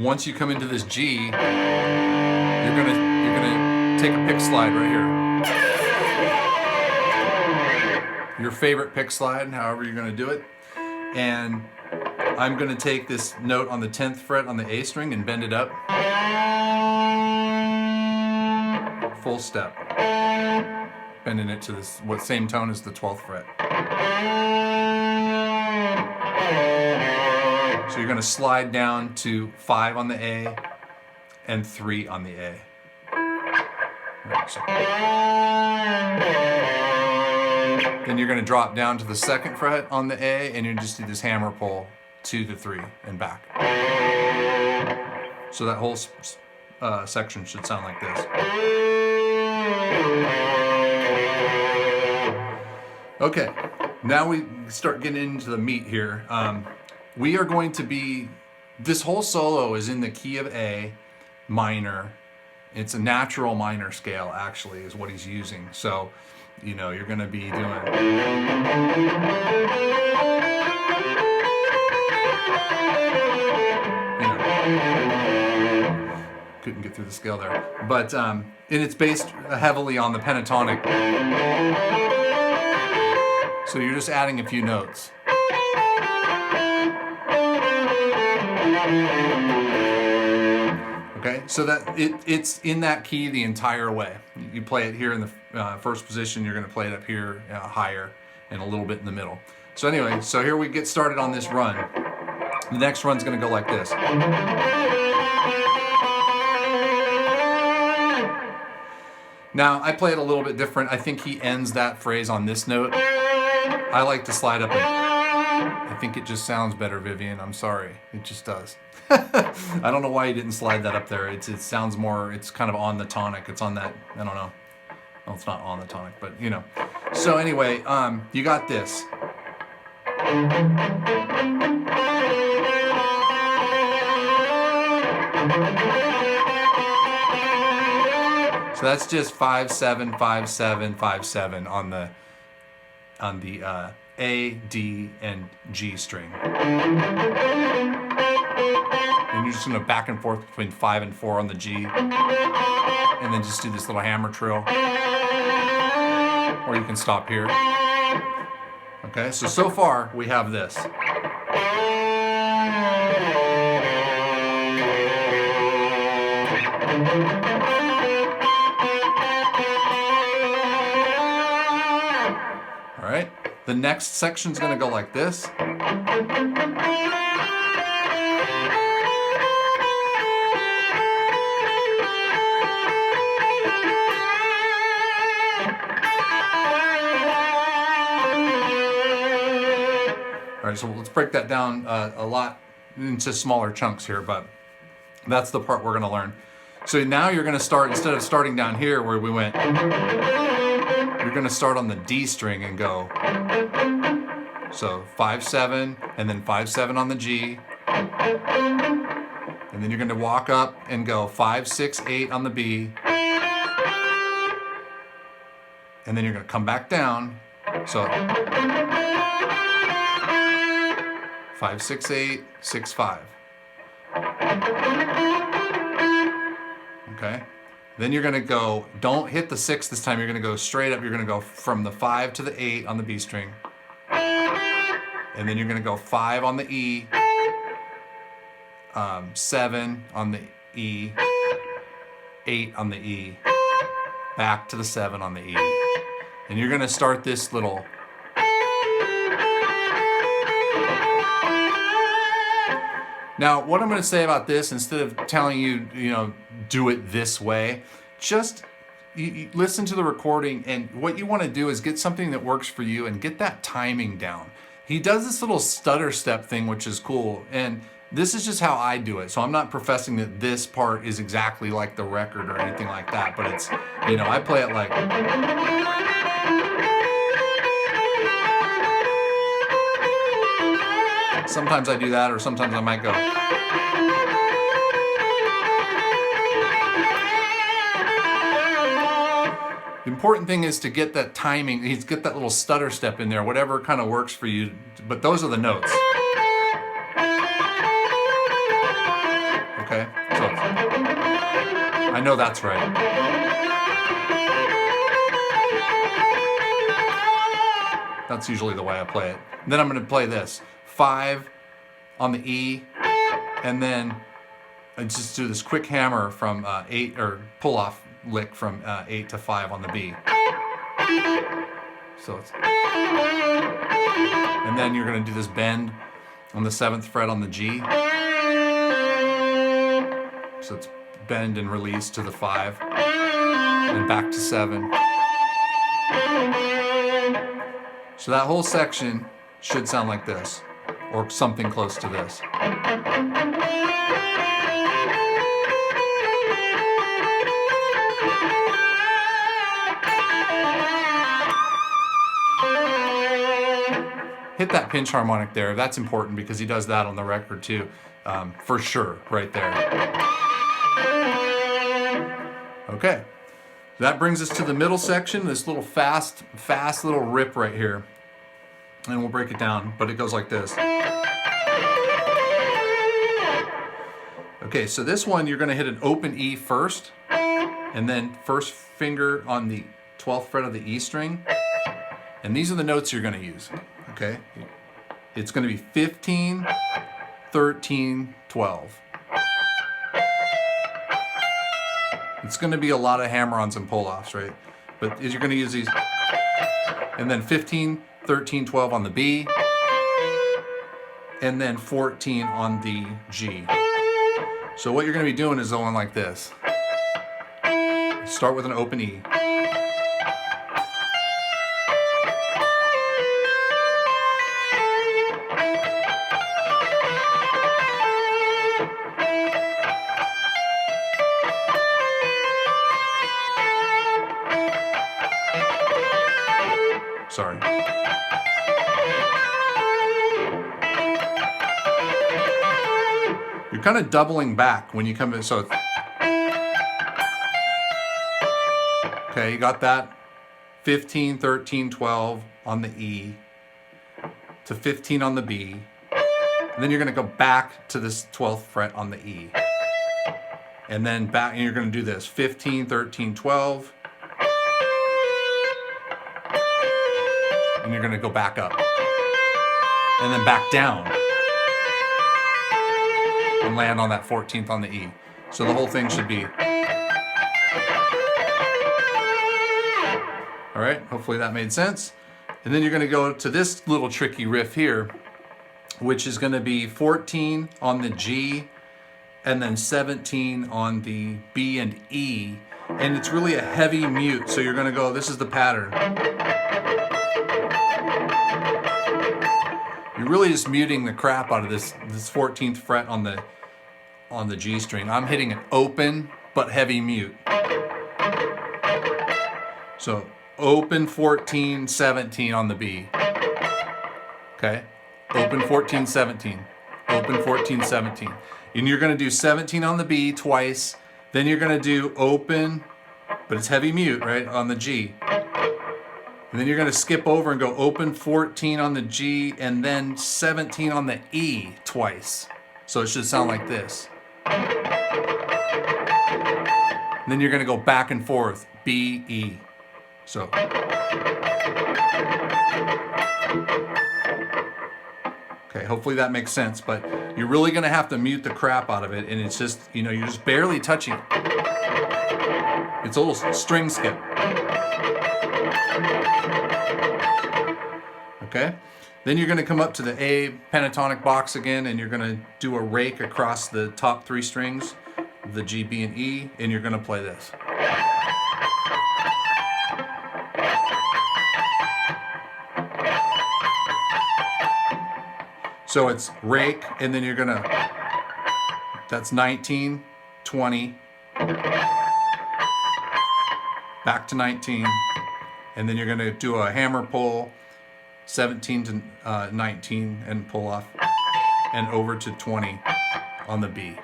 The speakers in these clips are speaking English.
once you come into this G, you're gonna take a pick slide right here. Your favorite pick slide, however you're gonna do it. And I'm gonna take this note on the 10th fret on the A string and bend it up. Full step. Bending it to this same tone as the 12th fret. So you're gonna slide down to 5 on the A and 3 on the A. Then you're gonna drop down to the 2nd fret on the A and you just do this hammer pull 2 to 3 and back. So that whole section should sound like this. Okay, now we start getting into the meat here. We are going to be, this whole solo is in the key of A minor. It's a natural minor scale, actually, is what he's using. So, you know, you're going to be doing. You know, couldn't get through the scale there. But, and it's based heavily on the pentatonic. So you're just adding a few notes. Okay, so that it's in that key the entire way. You play it here in the first position, you're going to play it up here higher and a little bit in the middle. So anyway, so here we get started on this run. The next run's going to go like this. Now, I play it a little bit different. I think he ends that phrase on this note. I like to slide up. I think it just sounds better, Vivian. I'm sorry. It just does. I don't know why you didn't slide that up there. It sounds more, it's kind of on the tonic. It's on that, I don't know. Well, it's not on the tonic, but you know. So anyway, you got this. So that's just 5, 7, 5, 7, 5, 7 on the A, D, and G string. And you're just gonna back and forth between 5 and 4 on the G, and then just do this little hammer trill. Or you can stop here. Okay, so far we have this. All right, the next section's gonna go like this. All right, so let's break that down a lot into smaller chunks here, but that's the part we're gonna learn. So now you're gonna start, instead of starting down here where we went, you're gonna start on the D string and go. So 5, 7, and then 5, 7 on the G. And then you're gonna walk up and go 5, 6, 8 on the B. And then you're gonna come back down. So 5, 6, 8, 6, 5. Okay. Then you're gonna go, don't hit the 6 this time, you're gonna go straight up, you're gonna go from the 5 to the 8 on the B string. And then you're gonna go 5 on the E, 7 on the E, 8 on the E, back to the 7 on the E. And you're gonna start this little. Now, what I'm going to say about this, instead of telling you, do it this way, just you listen to the recording, and what you want to do is get something that works for you and get that timing down. He does this little stutter step thing, which is cool, and this is just how I do it. So I'm not professing that this part is exactly like the record or anything like that, but it's, I play it like. Sometimes I do that, or sometimes I might go. The important thing is to get that timing, get that little stutter step in there, whatever kind of works for you, but those are the notes. Okay, so I know that's right. That's usually the way I play it. And then I'm going to play this 5 on the E, and then I just do this quick hammer from 8, or pull off lick from 8 to 5 on the B. So it's, and then you're going to do this bend on the 7th fret on the G. So it's bend and release to the 5, and back to 7. So that whole section should sound like this, or something close to this. Hit that pinch harmonic there. That's important because he does that on the record too, for sure, right there. Okay, that brings us to the middle section, this little fast little rip right here. And we'll break it down, but it goes like this. Okay, so this one you're gonna hit an open E first, and then first finger on the 12th fret of the E string. And these are the notes you're gonna use, okay? It's gonna be 15, 13, 12. It's gonna be a lot of hammer-ons and pull-offs, right? But you're gonna use these, and then 15, 13, 12 on the B, and then 14 on the G. So what you're gonna be doing is going like this. Start with an open E. Sorry. You're kind of doubling back when you come in, so it's, okay, you got that 15, 13, 12 on the E to 15 on the B, and then you're going to go back to this 12th fret on the E, and then back, and you're going to do this 15, 13, 12, and you're going to go back up and then back down and land on that 14th on the E. So the whole thing should be, all right, hopefully that made sense. And then you're going to go to this little tricky riff here, which is going to be 14 on the G and then 17 on the B and E, and it's really a heavy mute. So you're going to go, this is the pattern. You're really just muting the crap out of this 14th fret on the G string. I'm hitting an open but heavy mute. So open 14, 17 on the B. Okay? Open 14, 17. Open 14, 17. And you're going to do 17 on the B twice. Then you're going to do open, but it's heavy mute, right, on the G. And then you're going to skip over and go open 14 on the G and then 17 on the E twice. So it should sound like this. And then you're going to go back and forth, B, E. So. Okay, hopefully that makes sense, but you're really going to have to mute the crap out of it, and it's just, you know, you're just barely touching it. It's a little string skip. Okay, then you're going to come up to the A pentatonic box again, and you're going to do a rake across the top 3 strings, the G, B, and E, and you're going to play this. So it's rake, and then you're going to, that's 19, 20, back to 19, and then you're going to do a hammer pull, 17 to 19 and pull off, and over to 20 on the B.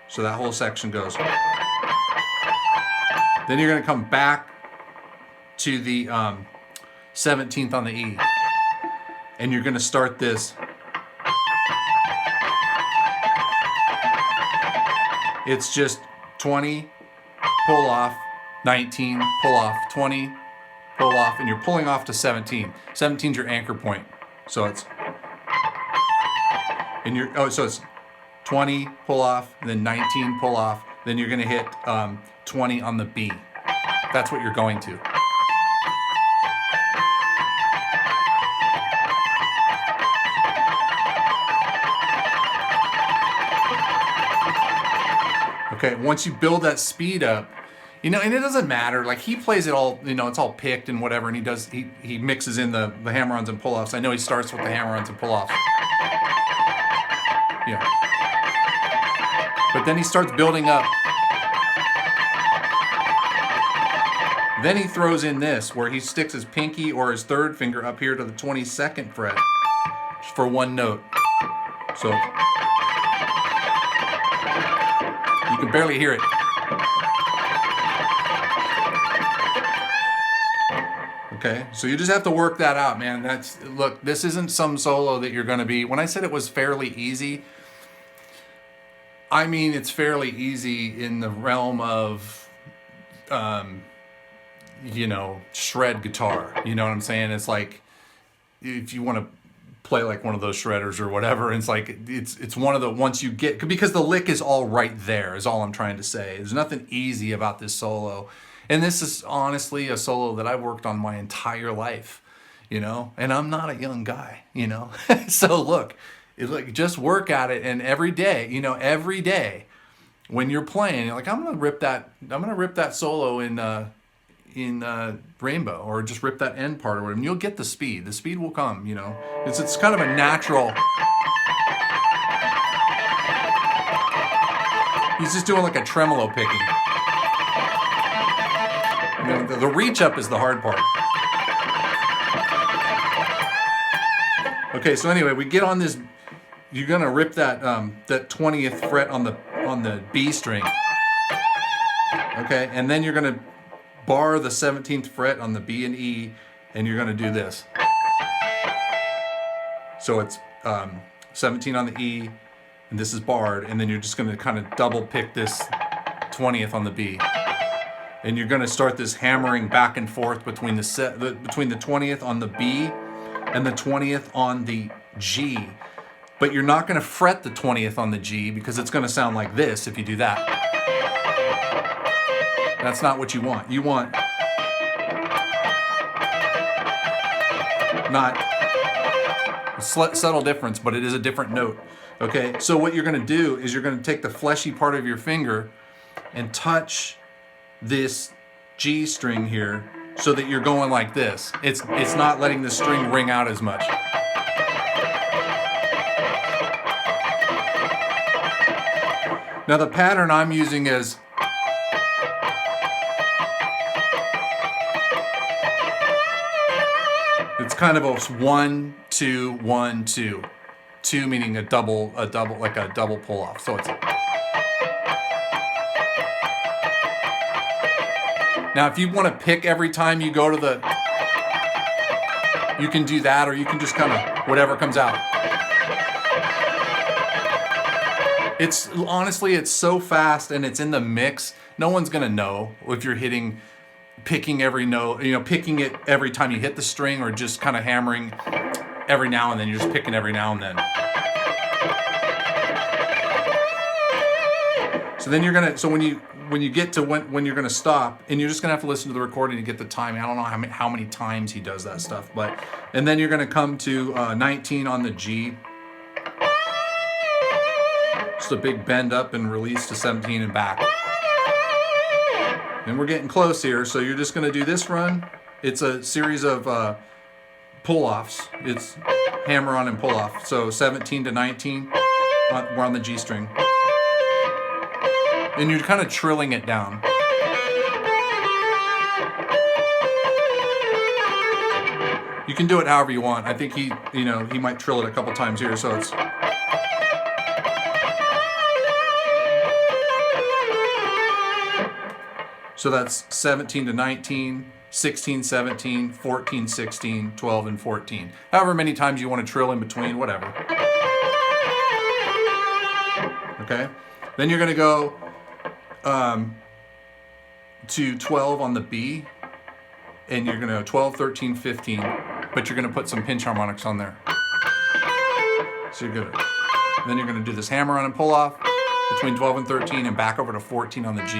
So that whole section goes. Then you're going to come back to the 17th on the E, and you're going to start this. It's just 20, pull off, 19, pull off, 20, pull off, and you're pulling off to 17. 17 is your anchor point. So it's, and so it's 20, pull off, then 19, pull off, then you're gonna hit 20 on the B. That's what you're going to. Okay, once you build that speed up, and it doesn't matter. Like, he plays it all, it's all picked and whatever, and he mixes in the hammer-ons and pull-offs. I know he starts with the hammer-ons and pull-offs. Yeah. But then he starts building up. Then he throws in this, where he sticks his pinky or his third finger up here to the 22nd fret for one note. So you can barely hear it. Okay, so you just have to work that out, man. Look, this isn't some solo that you're gonna be, when I said it was fairly easy, I mean it's fairly easy in the realm of, shred guitar. You know what I'm saying? It's like, if you want to play like one of those shredders or whatever, it's like, it's one of the, once you get, because the lick is all right there, is all I'm trying to say. There's nothing easy about this solo. And this is honestly a solo that I've worked on my entire life, and I'm not a young guy, So look, just work at it, and every day when you're playing, you're like, I'm gonna rip that solo in Rainbow, or just rip that end part or whatever, and you'll get the speed. The speed will come, It's kind of a natural. He's just doing like a tremolo picking. The reach up is the hard part. Okay, so anyway, we get on this. You're gonna rip that 20th fret on the B string. Okay, and then you're gonna bar the 17th fret on the B and E, and you're gonna do this. So it's 17 on the E, and this is barred, and then you're just gonna kind of double pick this 20th on the B. And you're going to start this hammering back and forth between the 20th on the B and the 20th on the G. But you're not going to fret the 20th on the G, because it's going to sound like this if you do that. That's not what you want. You want not a subtle difference, but it is a different note. Okay, so what you're going to do is you're going to take the fleshy part of your finger and touch this G string here, so that you're going like this. It's not letting the string ring out as much. Now the pattern I'm using is, it's kind of a 1, 2, 1, 2. 2 meaning a double pull off. So it's, now, if you want to pick every time you go to the, you can do that, or you can just kind of, whatever comes out. It's, honestly, it's so fast, and it's in the mix. No one's going to know if you're picking every note, picking it every time you hit the string, or just kind of hammering every now and then. You're just picking every now and then. So then you're going to, so when you get to when you're going to stop, and you're just going to have to listen to the recording to get the timing. I don't know how many times he does that stuff, and then you're going to come to 19 on the G. Just a big bend up and release to 17 and back. And we're getting close here, so you're just going to do this run. It's a series of pull-offs. It's hammer on and pull-off. So 17 to 19, we're on the G string. And you're kind of trilling it down. You can do it however you want. I think he might trill it a couple times here, so it's. So that's 17 to 19, 16, 17, 14, 16, 12, and 14. However many times you want to trill in between, whatever. Okay? Then you're going to go to 12 on the B, and you're gonna 12, 13, 15, but you're gonna put some pinch harmonics on there. So you're gonna, then you're gonna do this hammer on and pull off between 12 and 13 and back over to 14 on the G.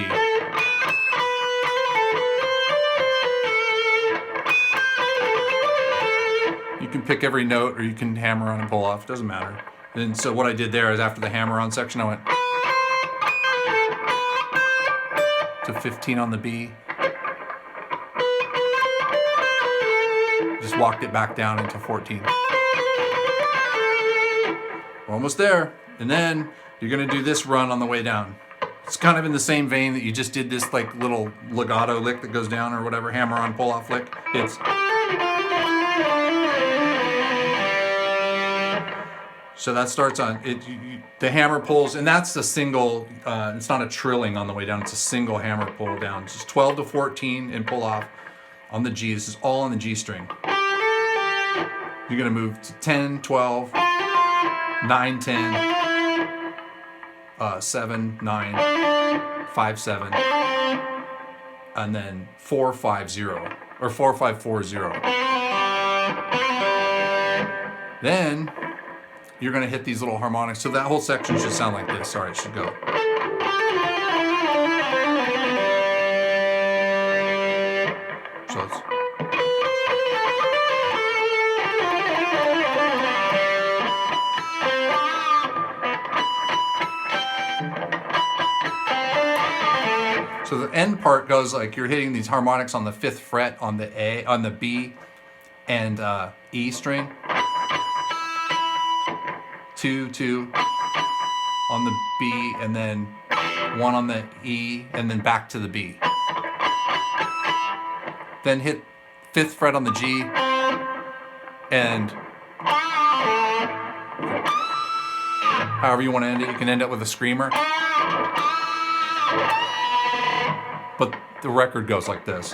You can pick every note or you can hammer on and pull off, doesn't matter. And so what I did there is after the hammer on section, I went to 15 on the B. Just walked it back down into 14. We're almost there. And then you're gonna do this run on the way down. It's kind of in the same vein that you just did this like little legato lick that goes down or whatever, hammer on pull off lick. It's so that starts on it. The hammer pulls, and that's a single. It's not a trilling on the way down. It's a single hammer pull down. It's just 12 to 14 and pull off on the G. This is all on the G string. You're gonna move to 10, 12, 9, 10, 7, 9, 5, 7, and then 4, 5, 0, or 4, 5, 4, 0. Then you're gonna hit these little harmonics. So that whole section should sound like this. Sorry, it should go. So it's, so the end part goes like you're hitting these harmonics on the 5th fret on the A, on the B and E string. 2, 2 on the B, and then 1 on the E, and then back to the B. Then hit 5th fret on the G, and however you want to end it, you can end it with a screamer. But the record goes like this.